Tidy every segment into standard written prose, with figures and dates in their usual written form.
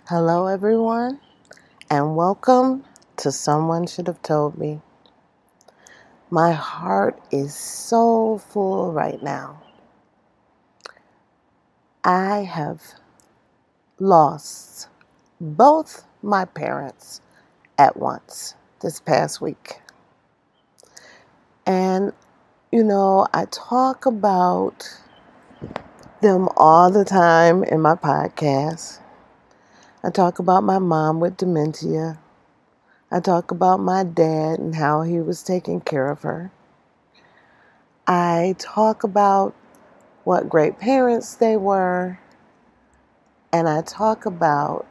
Hello, everyone, and welcome to Someone Should Have Told Me. My heart is so full right now. I have lost both my parents at once this past week. And, I talk about them all the time in my podcast. I talk about my mom with dementia. I talk about my dad and how he was taking care of her. I talk about what great parents they were, and I talk about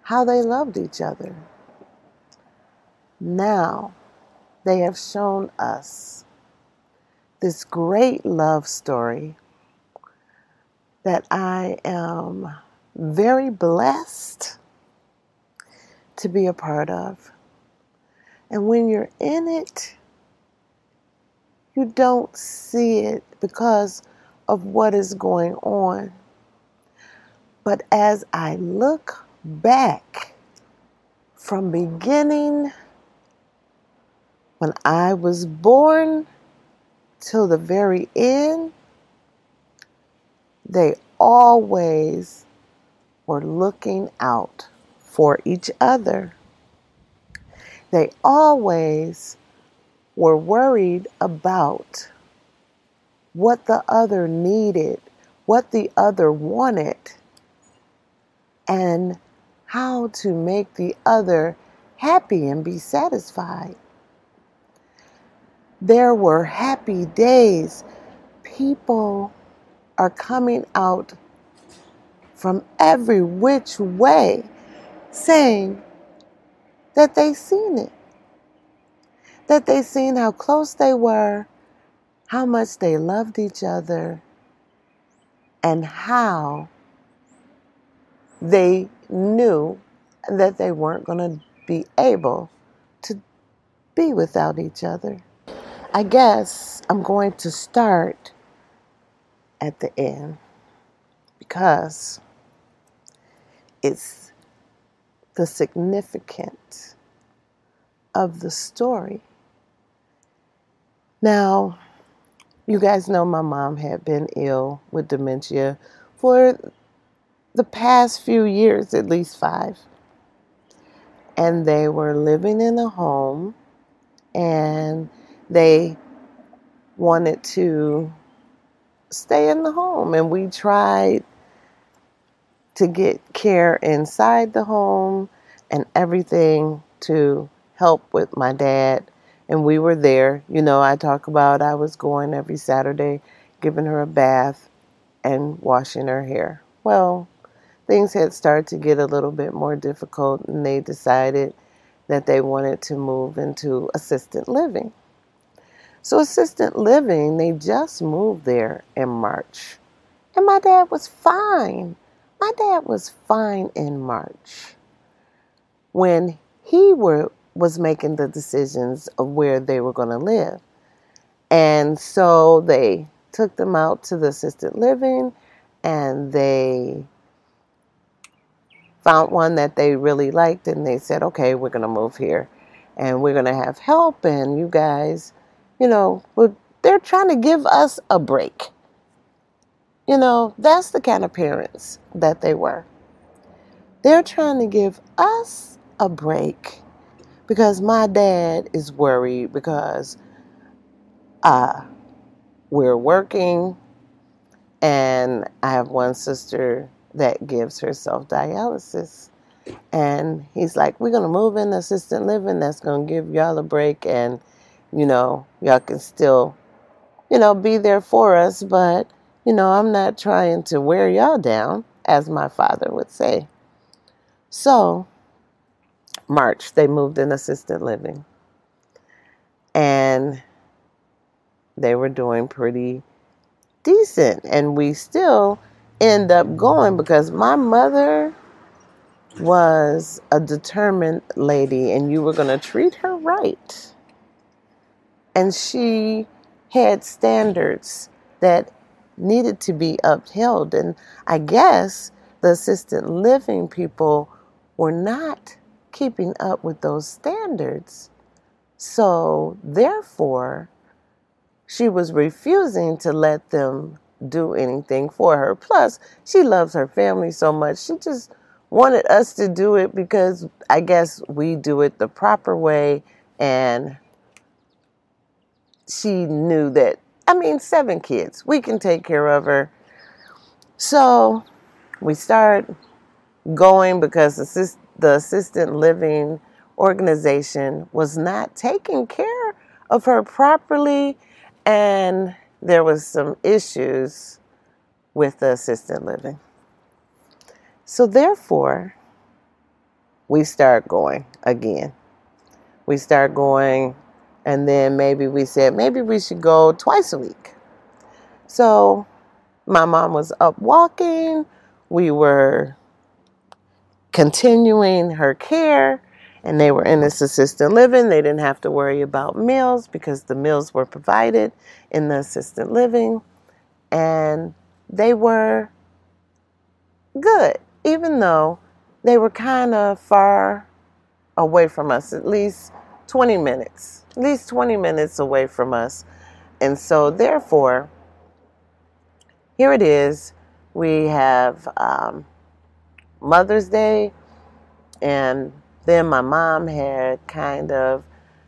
how they loved each other. Now, they have shown us this great love story that I am very blessed to be a part of. And when you're in it, you don't see it because of what is going on. But as I look back from beginning when I was born till the very end, they always were looking out for each other. They always were worried about what the other needed, what the other wanted, and how to make the other happy and be satisfied. There were happy days. People are coming out from every which way saying that they seen it, that they seen how close they were, how much they loved each other, and how they knew that they weren't going to be able to be without each other. I guess I'm going to start at the end because it's the significance of the story. Now, you guys know my mom had been ill with dementia for the past few years, at least 5. And they were living in a home and they wanted to stay in the home. And we tried to get care inside the home and everything to help with my dad. And we were there. I talk about I was going every Saturday, giving her a bath and washing her hair. Well, things had started to get a little bit more difficult, and they decided that they wanted to move into assisted living. So assisted living, they just moved there in March. And my dad was fine. My dad was fine in March when he was making the decisions of where they were going to live. And so they took them out to the assisted living and they found one that they really liked, and they said, okay, we're going to move here and we're going to have help, and you guys, they're trying to give us a break. That's the kind of parents that they were. They're trying to give us a break because my dad is worried because we're working, and I have one sister that gives herself dialysis. And he's like, we're going to move in assisted living. That's going to give y'all a break. And, y'all can still, be there for us. But, I'm not trying to wear y'all down, as my father would say. So, March, they moved in assisted living. And they were doing pretty decent. And we still end up going because my mother was a determined lady, and you were going to treat her right. And she had standards that needed to be upheld. And I guess the assisted living people were not keeping up with those standards. So therefore, she was refusing to let them do anything for her. Plus, she loves her family so much. She just wanted us to do it because I guess we do it the proper way. And she knew that, 7 kids, we can take care of her. So we start going because the assisted living organization was not taking care of her properly, and there was some issues with the assisted living. So therefore, we start going again. We start going, and then maybe we said maybe we should go twice a week. So my mom was up walking. We were continuing her care, and they were in this assisted living. They didn't have to worry about meals because the meals were provided in the assisted living, and they were good, even though they were kind of far away from us, at least 20 minutes away from us. And so therefore, here it is. We have Mother's Day, and then my mom had kind of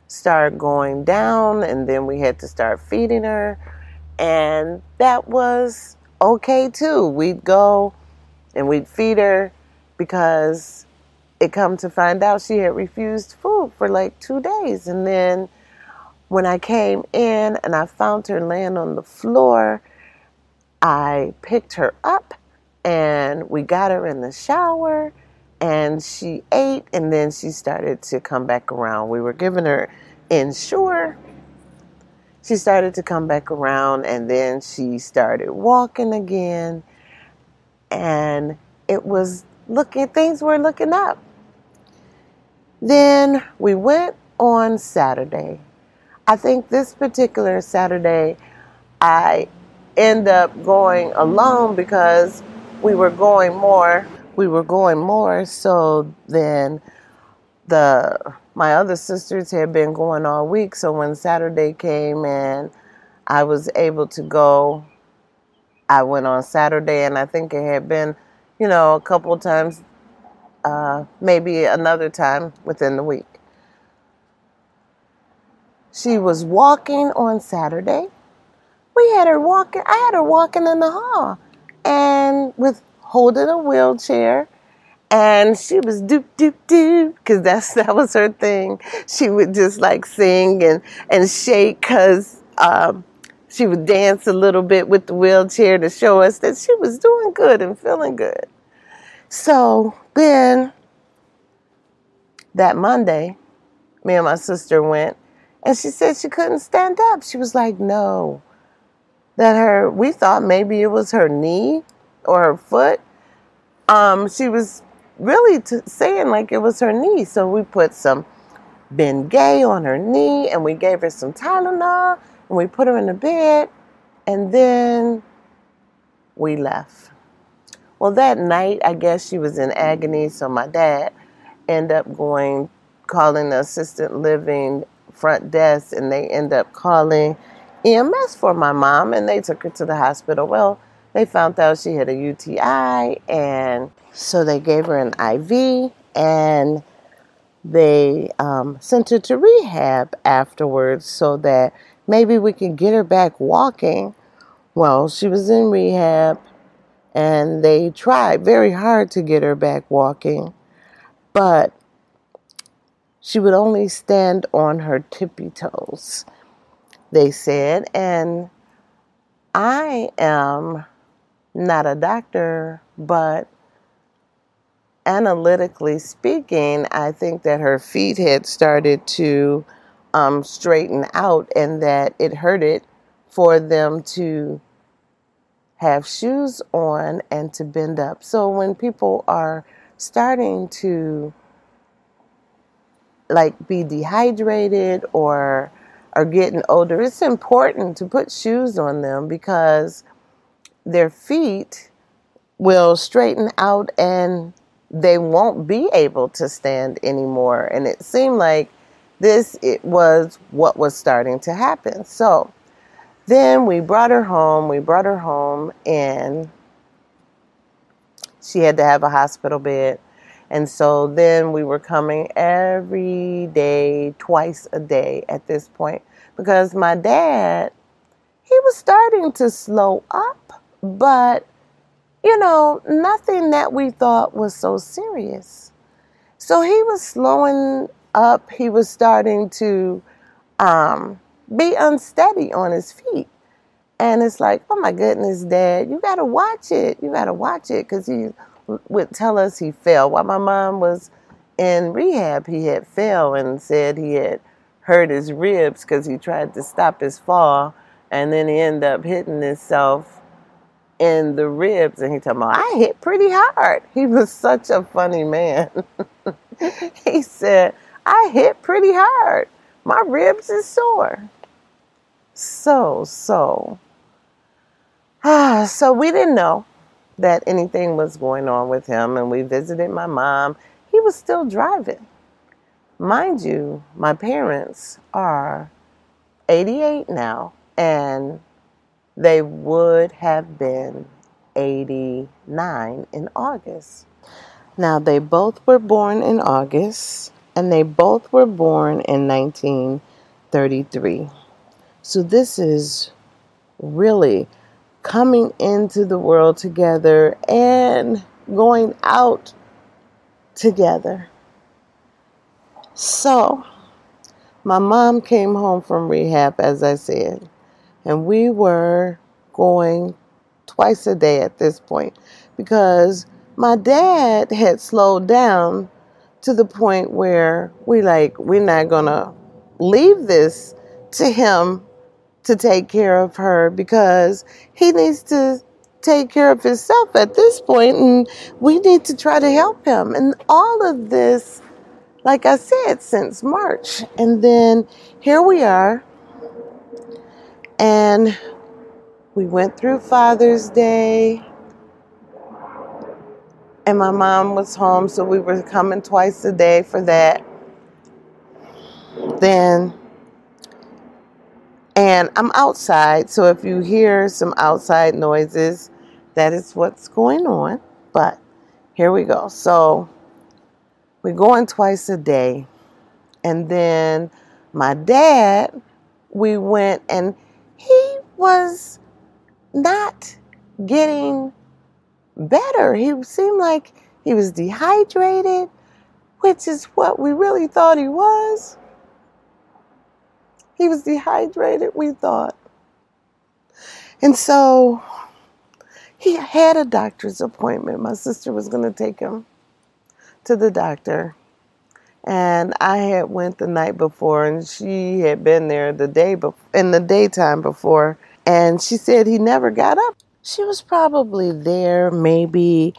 started going down, and then we had to start feeding her, and that was okay too. We'd go and we'd feed her because it come to find out she had refused food for like 2 days. And then when I came in and I found her laying on the floor, I picked her up and we got her in the shower and she ate, and then she started to come back around. We were giving her Ensure. She started to come back around, and then she started walking again, and things were looking up. Then we went on Saturday. I think this particular Saturday, I end up going alone because we were going more. So then my other sisters had been going all week. So when Saturday came and I was able to go, I went on Saturday, and I think it had been, a couple of times, maybe another time within the week. She was walking on Saturday. I had her walking in the hall and holding a wheelchair, and she was doop, doop, doop, because that was her thing. She would just like sing and shake because she would dance a little bit with the wheelchair to show us that she was doing good and feeling good. So then that Monday, me and my sister went, and she said she couldn't stand up. She was like, no. We thought maybe it was her knee or her foot. She was really saying like it was her knee. So we put some Bengay on her knee, and we gave her some Tylenol, and we put her in the bed, and then we left. Well, that night, I guess she was in agony, so my dad ended up calling the assisted living front desk, and they ended up calling EMS for my mom, and they took her to the hospital. Well, they found out she had a UTI, and so they gave her an IV, and they sent her to rehab afterwards so that maybe we could get her back walking. Well, she was in rehab, and they tried very hard to get her back walking, but she would only stand on her tippy toes, they said. And I am not a doctor, but analytically speaking, I think that her feet had started to straighten out, and that it hurted for them to have shoes on and to bend up. So when people are starting to be dehydrated or are getting older, it's important to put shoes on them because their feet will straighten out and they won't be able to stand anymore. And it seemed like it was what was starting to happen. So then we brought her home. And she had to have a hospital bed. And so then we were coming every day, twice a day at this point, because my dad, he was starting to slow up, but, nothing that we thought was so serious. So he was slowing up. He was starting to be unsteady on his feet. And it's like, oh my goodness, Dad, you got to watch it. You got to watch it, because he would tell us he fell. While my mom was in rehab, he had fell and said he had hurt his ribs because he tried to stop his fall. And then he ended up hitting himself in the ribs. And he told me, I hit pretty hard. He was such a funny man. He said, I hit pretty hard. My ribs is sore. So we didn't know that anything was going on with him, and we visited my mom. He was still driving. Mind you, my parents are 88 now, and they would have been 89 in August. Now, they both were born in August, and they both were born in 1933. So this is really coming into the world together and going out together. So, my mom came home from rehab, as I said, and we were going twice a day at this point because my dad had slowed down to the point where we're not going to leave this to him to take care of her, because he needs to take care of himself at this point, and we need to try to help him. And all of this, like I said, since March. And then here we are, and we went through Father's Day, and my mom was home, so we were coming twice a day for that. And I'm outside, so if you hear some outside noises, that is what's going on. But here we go. So we're going twice a day. And then my dad, we went, and he was not getting better. He seemed like he was dehydrated, which is what we really thought he was. He was dehydrated, we thought. And so he had a doctor's appointment. My sister was going to take him to the doctor. And I had went the night before, and she had been there in the daytime before. And she said he never got up. She was probably there maybe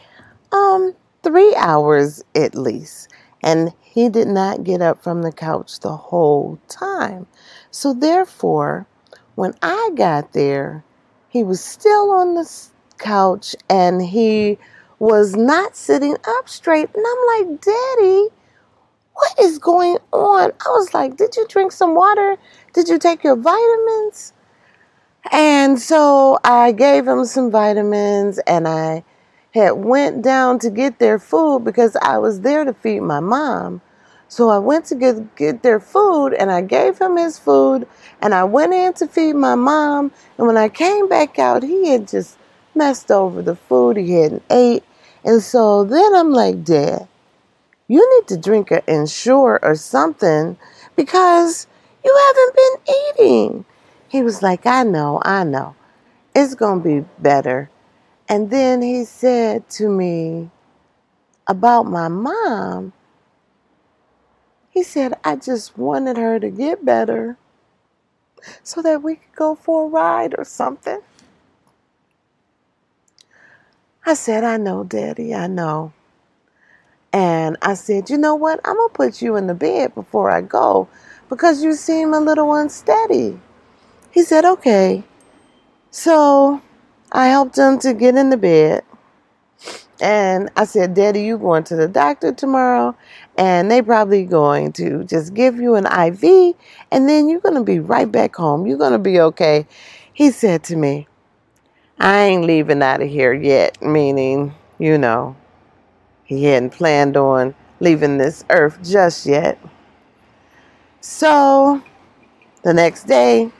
3 hours at least. And he did not get up from the couch the whole time. So therefore, when I got there, he was still on the couch and he was not sitting up straight. And I'm like, Daddy, what is going on? I was like, did you drink some water? Did you take your vitamins? And so I gave him some vitamins, and I had went down to get their food because I was there to feed my mom. So I went to get their food, and I gave him his food, and I went in to feed my mom. And when I came back out, he had just messed over the food. He hadn't ate. And so then I'm like, Dad, you need to drink an Ensure or something because you haven't been eating. He was like, I know. It's going to be better. And then he said to me about my mom, he said, I just wanted her to get better so that we could go for a ride or something. I said, I know, Daddy, I know. And I said, you know what? I'm going to put you in the bed before I go because you seem a little unsteady. He said, okay. So I helped him to get in the bed. And I said, Daddy, you going to the doctor tomorrow? And they probably going to just give you an IV, and then you're going to be right back home. You're going to be okay. He said to me, I ain't leaving out of here yet, meaning, he hadn't planned on leaving this earth just yet. So the next day,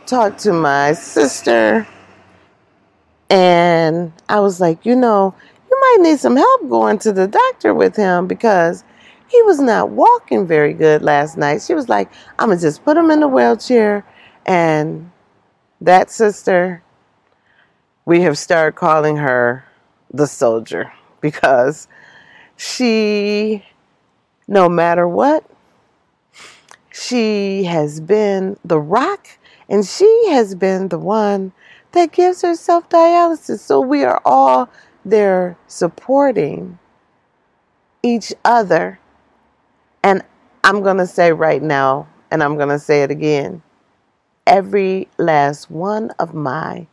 talked to my sister, and I was like, you might need some help going to the doctor with him because he was not walking very good last night. She was like, I'm going to just put him in the wheelchair. And that sister, we have started calling her the soldier because she, no matter what, she has been the rock, and she has been the one that gives herself dialysis. So we are all there supporting each other. And I'm going to say right now, and I'm going to say it again, every last one of my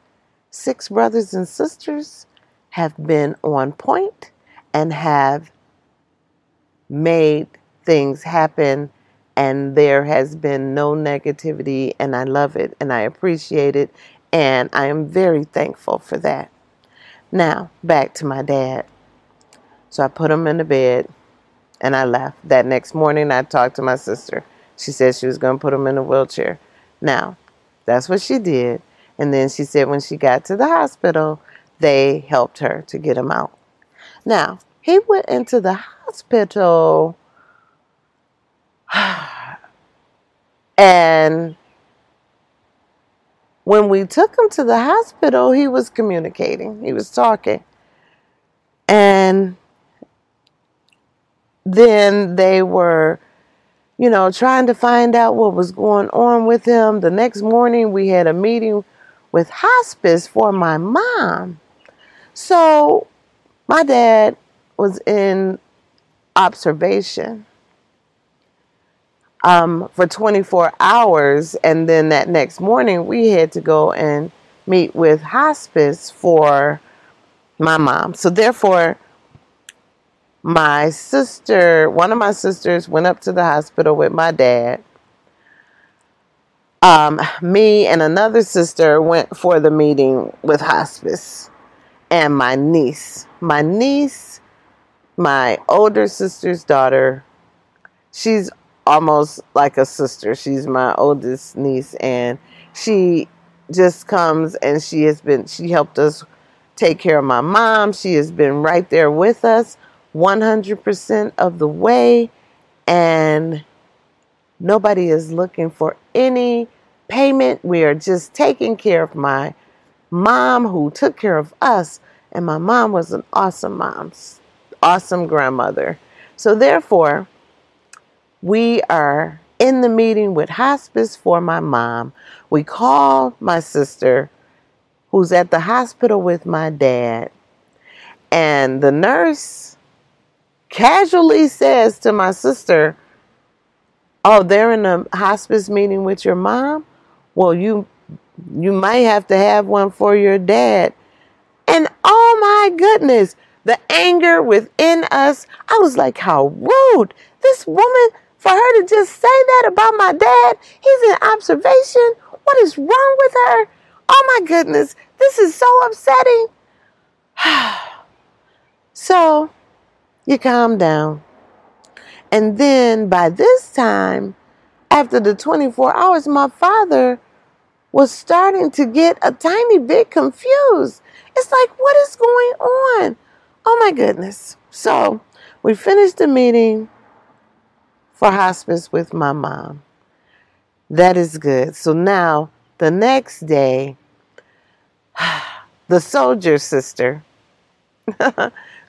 6 brothers and sisters have been on point and have made things happen, and there has been no negativity, and I love it and I appreciate it, and I am very thankful for that. Now, back to my dad. So I put him in the bed and I left. That next morning I talked to my sister. She said she was going to put him in a wheelchair. Now, that's what she did. And then she said when she got to the hospital, they helped her to get him out. Now, he went into the hospital and when we took him to the hospital, he was communicating. He was talking. And then they were, trying to find out what was going on with him. The next morning, we had a meeting with hospice for my mom. So my dad was in observation for 24 hours. And then that next morning, we had to go and meet with hospice for my mom. So therefore, my sister, one of my sisters, went up to the hospital with my dad. Me and another sister went for the meeting with hospice. And my niece, my older sister's daughter, she's almost like a sister. She's my oldest niece, and she just comes and she helped us take care of my mom. She has been right there with us 100% of the way, and nobody is looking for any payment. We are just taking care of my mom who took care of us, and my mom was an awesome mom, awesome grandmother. So therefore, we are in the meeting with hospice for my mom. We call my sister who's at the hospital with my dad, and the nurse casually says to my sister, oh, they're in a hospice meeting with your mom? Well, you might have to have one for your dad. And oh my goodness, the anger within us, I was like, how rude. This woman, for her to just say that about my dad, he's in observation. What is wrong with her? Oh my goodness, this is so upsetting. So you calm down. And then by this time, after the 24 hours, my father was starting to get a tiny bit confused. It's like, what is going on? Oh my goodness. So we finished the meeting for hospice with my mom. That is good. So now the next day, the soldier sister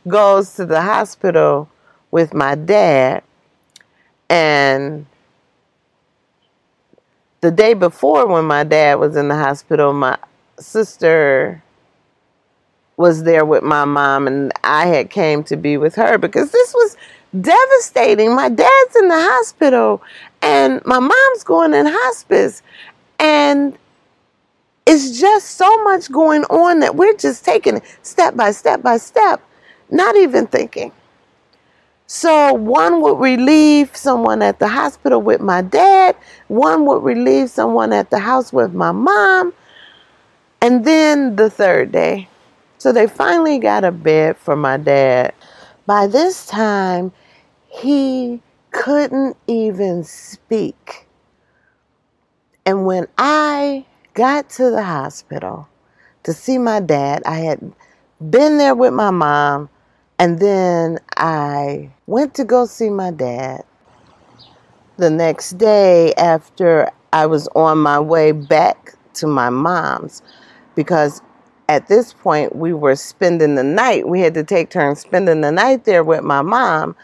goes to the hospital with my dad, and the day before when my dad was in the hospital, my sister was there with my mom, and I had came to be with her because this was devastating. My dad's in the hospital and my mom's going in hospice, and it's just so much going on that we're just taking it step by step by step. not even thinking. So one would relieve someone at the hospital with my dad, one would relieve someone at the house with my mom, and then the third day. So they finally got a bed for my dad. By this time, he couldn't even speak. And when I got to the hospital to see my dad, I had been there with my mom, and then I went to go see my dad. The next day, after I was on my way back to my mom's, because at this point we were spending the night. We had to take turns spending the night there with my mom.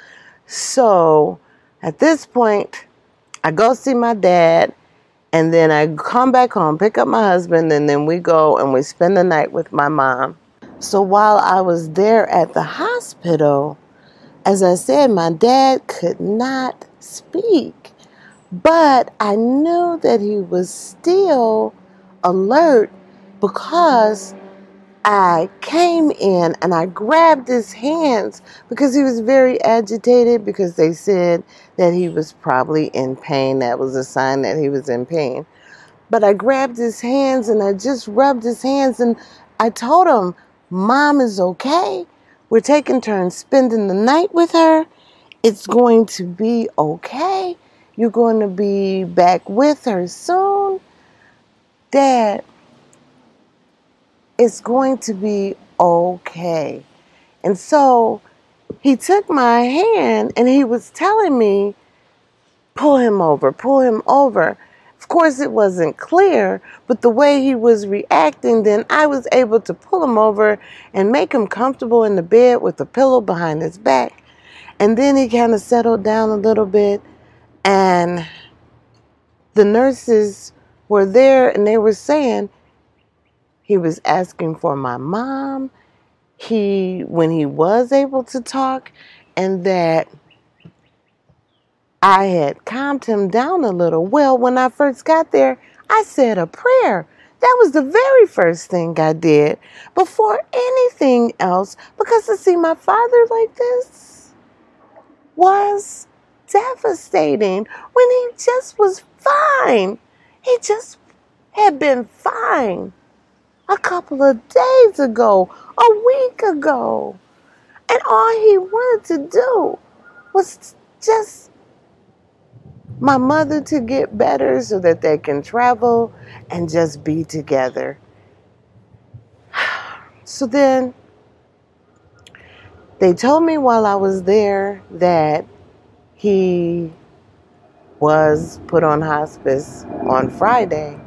So at this point, I go see my dad, and then I come back home, pick up my husband, and then we go and we spend the night with my mom. So while I was there at the hospital, as I said, my dad could not speak, but I knew that he was still alert because I came in and I grabbed his hands because he was very agitated, because they said that he was probably in pain. That was a sign that he was in pain. But I grabbed his hands and I just rubbed his hands, and I told him, Mom is okay. We're taking turns spending the night with her. It's going to be okay. You're going to be back with her soon. Dad, it's going to be okay. And so he took my hand and he was telling me, pull him over, pull him over. Of course, it wasn't clear, but the way he was reacting, then I was able to pull him over and make him comfortable in the bed with a pillow behind his back. And then he kind of settled down a little bit, and the nurses were there and they were saying he was asking for my mom, when he was able to talk, and that I had calmed him down a little. Well, when I first got there, I said a prayer. That was the very first thing I did before anything else, because to see my father like this was devastating when he just was fine. He just had been fine a couple of days ago, a week ago. And all he wanted to do was just my mother to get better so that they can travel and just be together. So then they told me while I was there that he was put on hospice on Friday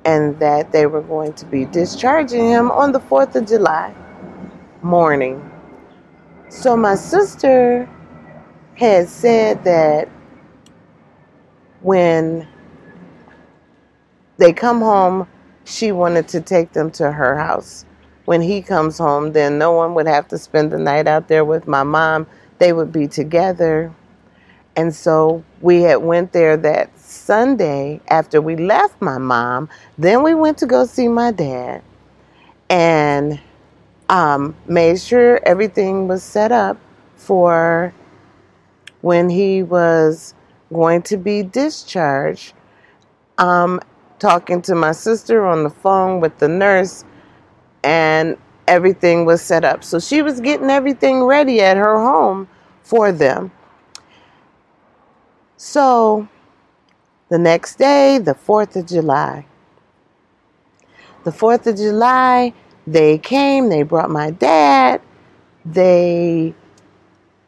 and that they were going to be discharging him on the 4th of July morning. So my sister had said that when they come home, she wanted to take them to her house. When he comes home, then no one would have to spend the night out there with my mom. They would be together. And so we had went there that Sunday after we left my mom. Then we went to go see my dad and made sure everything was set up for when he was going to be discharged. Talking to my sister on the phone with the nurse, and everything was set up. So she was getting everything ready at her home for them. So the next day, the 4th of July. The 4th of July, they came, they brought my dad. They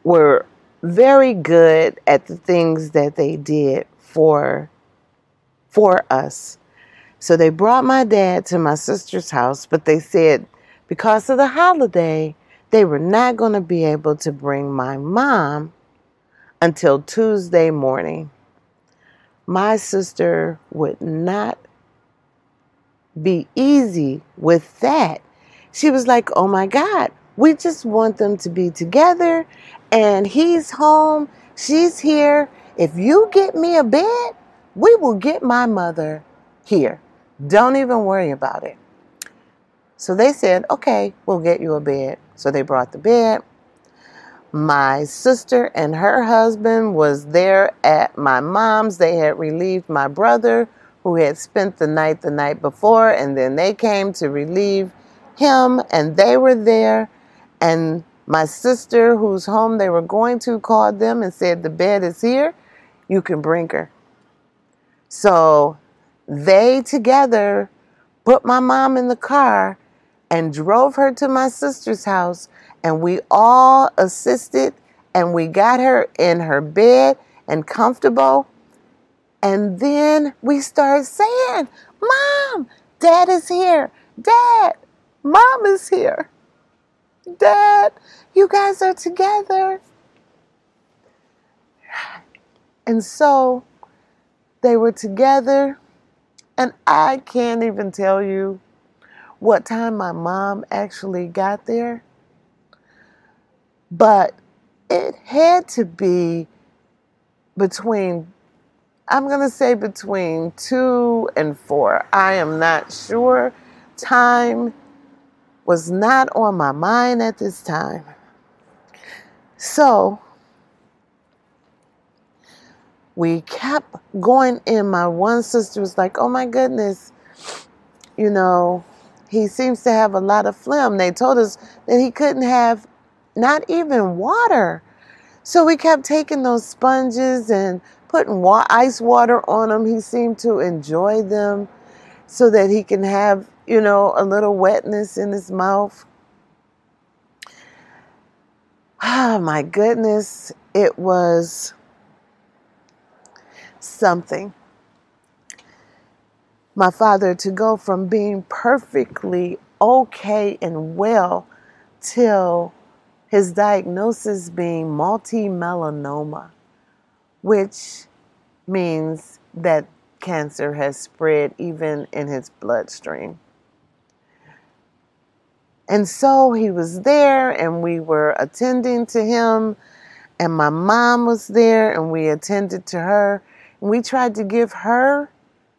were very good at the things that they did for us. So they brought my dad to my sister's house, but they said because of the holiday, they were not going to be able to bring my mom until Tuesday morning. My sister would not be easy with that. She was like, oh my God, we just want them to be together, and he's home, she's here. If you get me a bed, we will get my mother here. Don't even worry about it. So they said, okay, we'll get you a bed. So they brought the bed. My sister and her husband was there at my mom's. They had relieved my brother who had spent the night before, and then they came to relieve him, and they were there. And my sister, whose home they were going to, called them and said, the bed is here. You can bring her. So they together put my mom in the car and drove her to my sister's house, and we all assisted, and we got her in her bed and comfortable. And then we started saying, Mom, Dad is here. Dad, Mom is here. Dad, you guys are together. And so they were together, and I can't even tell you what time my mom actually got there, but it had to be between, I'm going to say between 2 and 4. I am not sure. Time was not on my mind at this time. So we kept going in. My one sister was like, oh my goodness, you know, he seems to have a lot of phlegm. They told us that he couldn't have not even water. So we kept taking those sponges and putting ice water on him. He seemed to enjoy them so that he can have, you know, a little wetness in his mouth. Oh my goodness, it was something. My father to go from being perfectly okay and well till his diagnosis being multi-melanoma, which means that cancer has spread even in his bloodstream. And so he was there, and we were attending to him, and my mom was there, and we attended to her, and we tried to give her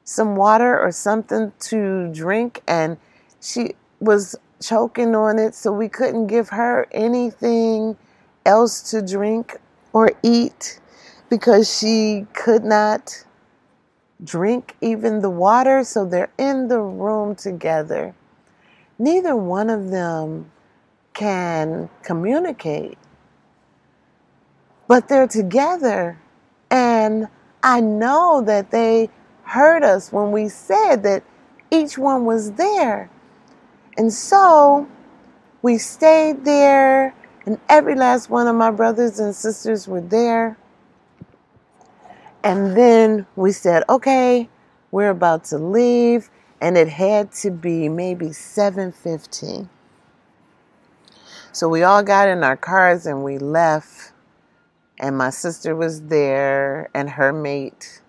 some water or something to drink, and she was choking on it, so we couldn't give her anything else to drink or eat because she could not drink even the water. So they're in the room together. Neither one of them can communicate, but they're together. And I know that they heard us when we said that each one was there. And so we stayed there, and every last one of my brothers and sisters were there. And then we said, okay, we're about to leave. And it had to be maybe 7:15. So we all got in our cars and we left. And my sister was there and her mate.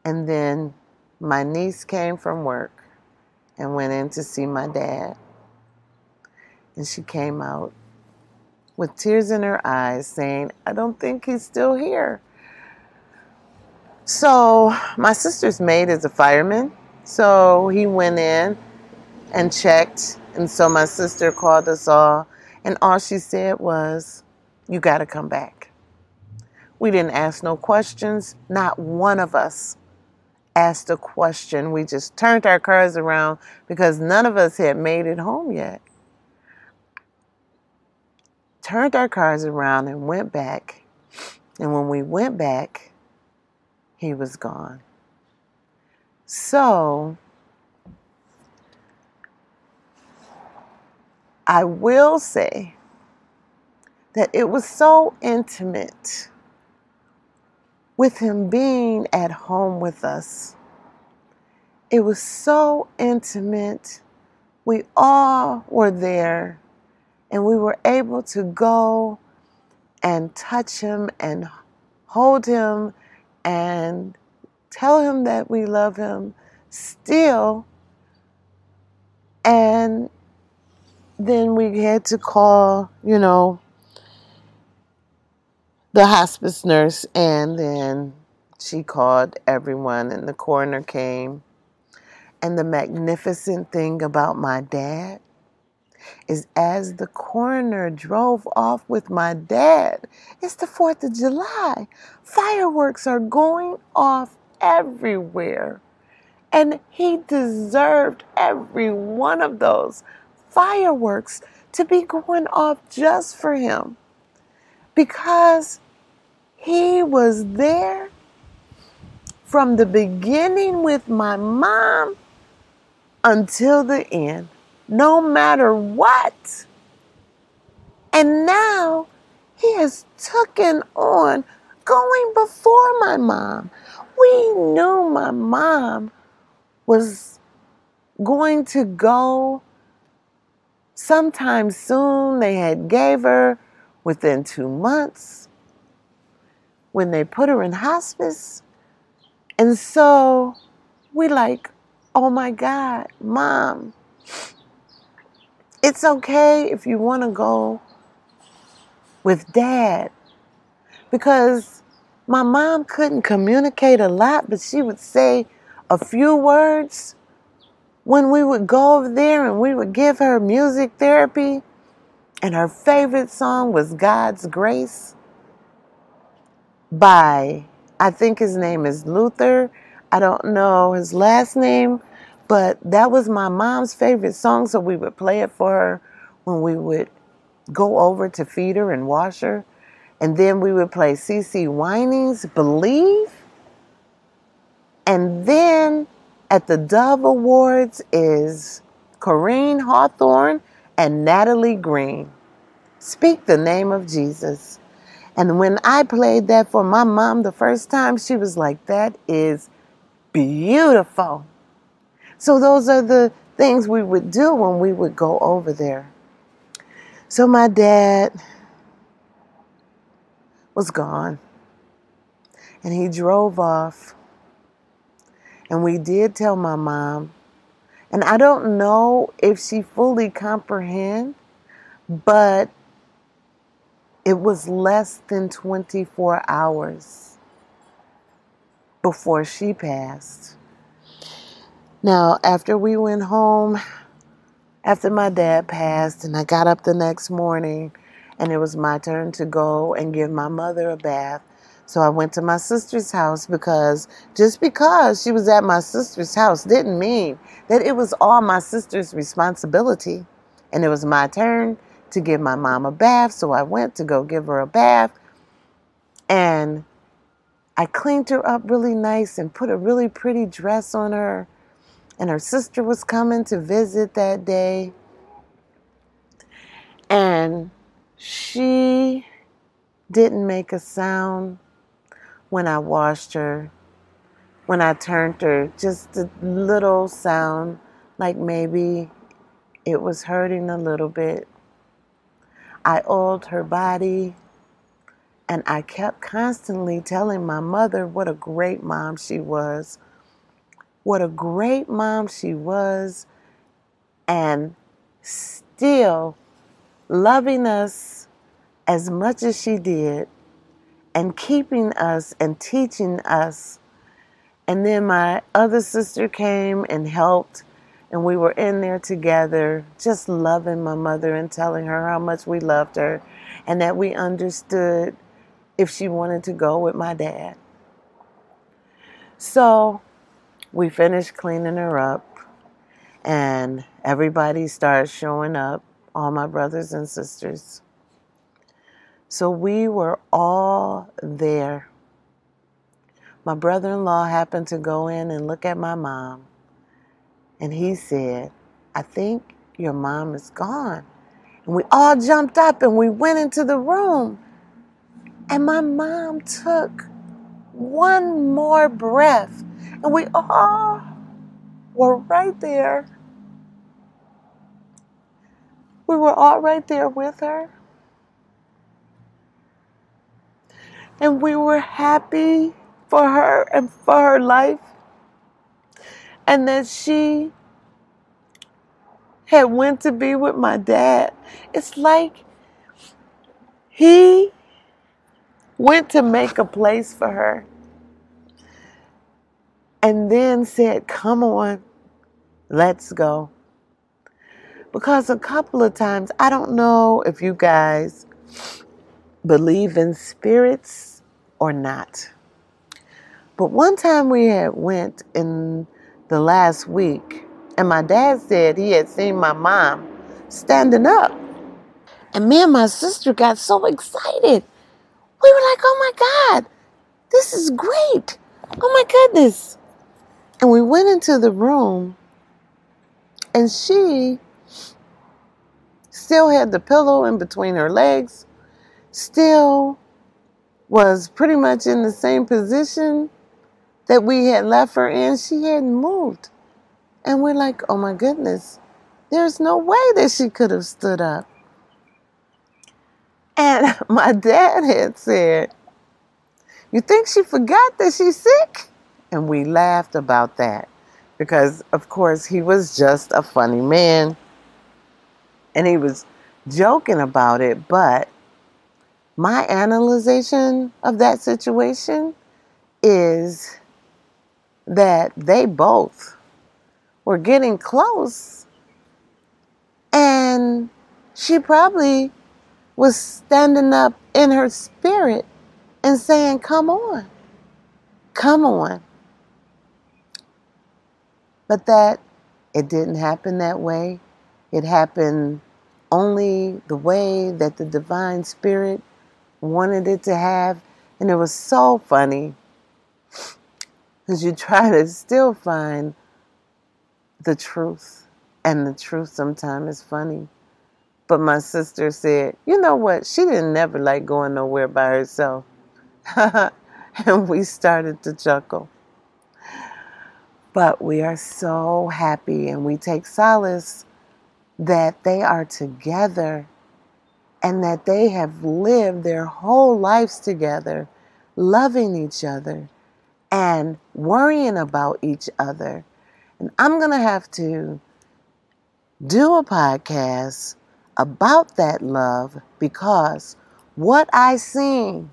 And then my niece came from work and went in to see my dad. And she came out with tears in her eyes saying, I don't think he's still here. So my sister's mate is a fireman. So he went in and checked. And so my sister called us all. And all she said was, you got to come back. We didn't ask no questions. Not one of us asked a question. We just turned our cars around because none of us had made it home yet. Turned our cars around and went back. And when we went back, he was gone. So I will say that it was so intimate with him being at home with us. It was so intimate. We all were there, and we were able to go and touch him and hold him and tell him that we love him still. And then we had to call, the hospice nurse, and then she called everyone, and the coroner came. And the magnificent thing about my dad is as the coroner drove off with my dad. It's the 4th of July. Fireworks are going off everywhere. And he deserved every one of those fireworks to be going off just for him, because he was there from the beginning with my mom until the end, no matter what. And now he has taken on going before my mom. We knew my mom was going to go sometime soon. They had gave her within 2 months when they put her in hospice. And so we like, oh my God, Mom, it's okay if you want to go with Dad. Because my mom couldn't communicate a lot, but she would say a few words when we would go over there, and we would give her music therapy. And her favorite song was God's Grace by, I think his name is Luther. I don't know his last name, but that was my mom's favorite song. So we would play it for her when we would go over to feed her and wash her. And then we would play CeCe Wining's Believe. And then at the Dove Awards is Corrine Hawthorne and Natalie Green. Speak the Name of Jesus. And when I played that for my mom the first time, she was like, that is beautiful. So those are the things we would do when we would go over there. So my dad was gone, and he drove off. And we did tell my mom, and I don't know if she fully comprehended, but it was less than 24 hours before she passed. Now, after we went home, after my dad passed, and I got up the next morning, and it was my turn to go and give my mother a bath. So I went to my sister's house, because just because she was at my sister's house didn't mean that it was all my sister's responsibility. And it was my turn to give my mom a bath. So I went to go give her a bath. And I cleaned her up really nice and put a really pretty dress on her. And her sister was coming to visit that day. And she didn't make a sound when I washed her, when I turned her, just a little sound, like maybe it was hurting a little bit. I oiled her body, and I kept constantly telling my mother what a great mom she was. What a great mom she was, and still loving us as much as she did, and keeping us and teaching us. And then my other sister came and helped, and we were in there together, just loving my mother and telling her how much we loved her, and that we understood if she wanted to go with my dad. So we finished cleaning her up, and everybody started showing up, all my brothers and sisters. So we were all there. My brother-in-law happened to go in and look at my mom, and he said, I think your mom is gone. And we all jumped up and we went into the room, and my mom took one more breath, and we all were right there. We were all right there with her. And we were happy for her and for her life, and that she had went to be with my dad. It's like he went to make a place for her, and then said, come on, let's go. Because a couple of times, I don't know if you guys believe in spirits or not. But one time we had went in the last week, and my dad said he had seen my mom standing up. And me and my sister got so excited. We were like, oh my God, this is great. Oh my goodness. And we went into the room, and she still had the pillow in between her legs, still was pretty much in the same position that we had left her in. She hadn't moved. And we're like, oh my goodness, there's no way that she could have stood up. And my dad had said, you think she forgot that she's sick? And we laughed about that because, of course, he was just a funny man and he was joking about it. But my analyzation of that situation is that they both were getting close, and she probably was standing up in her spirit and saying, come on, come on. But that it didn't happen that way. It happened only the way that the divine spirit wanted it to have. And it was so funny because you try to still find the truth, and the truth sometimes is funny. But my sister said, you know what? She didn't never like going nowhere by herself. And we started to chuckle. But we are so happy, and we take solace that they are together and that they have lived their whole lives together, loving each other and worrying about each other. And I'm going to have to do a podcast about that love, because what I seen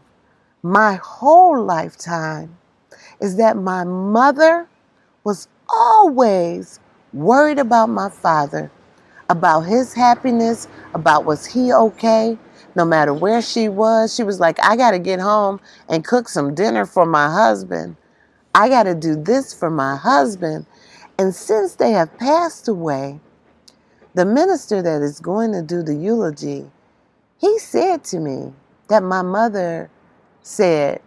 my whole lifetime is that my mother was always worried about my father, about his happiness, about was he okay, no matter where she was. She was like, I got to get home and cook some dinner for my husband. I got to do this for my husband. And since they have passed away, the minister that is going to do the eulogy, he said to me that my mother said,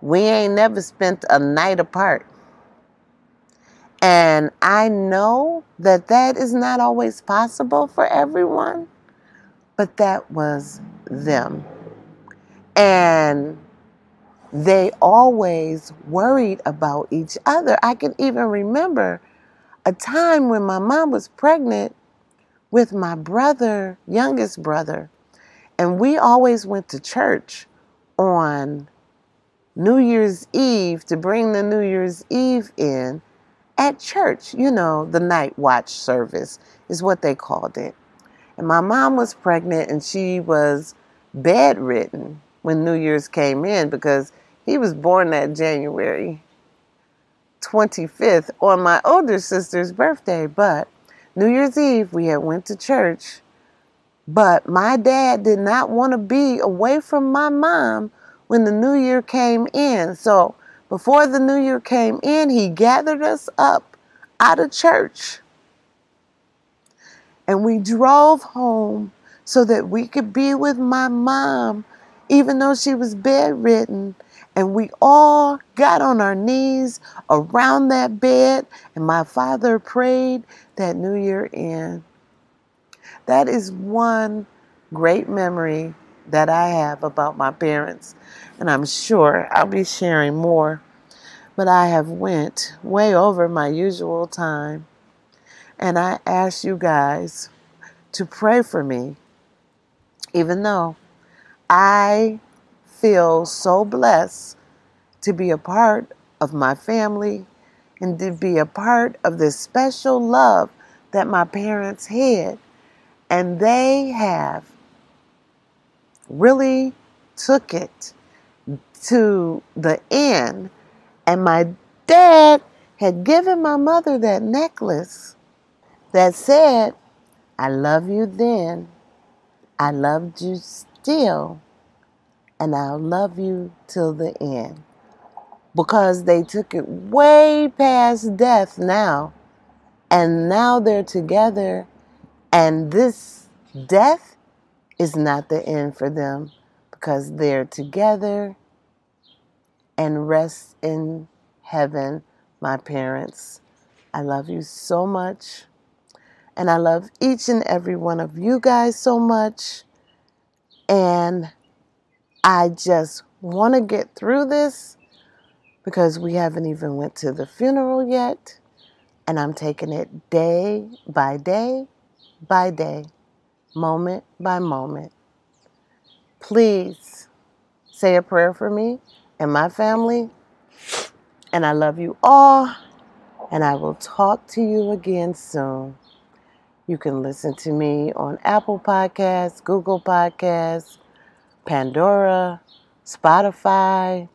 we ain't never spent a night apart. And I know that that is not always possible for everyone, but that was them. And they always worried about each other. I can even remember a time when my mom was pregnant with my brother, youngest brother, and we always went to church on New Year's Eve to bring the New Year's Eve in at church. You know, the night watch service is what they called it. And my mom was pregnant, and she was bedridden when New Year's came in because he was born that January 25th on my older sister's birthday. But New Year's Eve, we had went to church, but my dad did not want to be away from my mom when the New Year came in. So before the New Year came in, he gathered us up out of church, and we drove home so that we could be with my mom, even though she was bedridden. And we all got on our knees around that bed, and my father prayed that New Year in. That is one great memory that I have about my parents, and I'm sure I'll be sharing more. But I have went way over my usual time, and I ask you guys to pray for me, even though I feel so blessed to be a part of my family and to be a part of this special love that my parents had. And they have really took it to the end. And my dad had given my mother that necklace that said, I love you then. I loved you still. And I'll love you till the end. Because they took it way past death now. And now they're together. And this death is not the end for them. Because they're together and rest in heaven, my parents. I love you so much. And I love each and every one of you guys so much. And I just want to get through this because we haven't even went to the funeral yet. And I'm taking it day by day by day, moment by moment. Please say a prayer for me and my family. And I love you all. And I will talk to you again soon. You can listen to me on Apple Podcasts, Google Podcasts, Pandora, Spotify,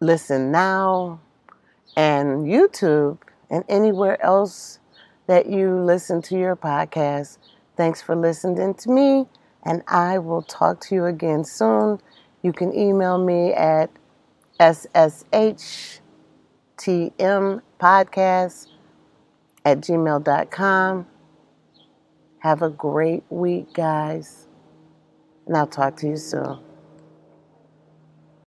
Listen Now, and YouTube, and anywhere else that you listen to your podcast. Thanks for listening to me, and I will talk to you again soon. You can email me at sshTmpodcast@gmail.com. Have a great week, guys, and I'll talk to you soon.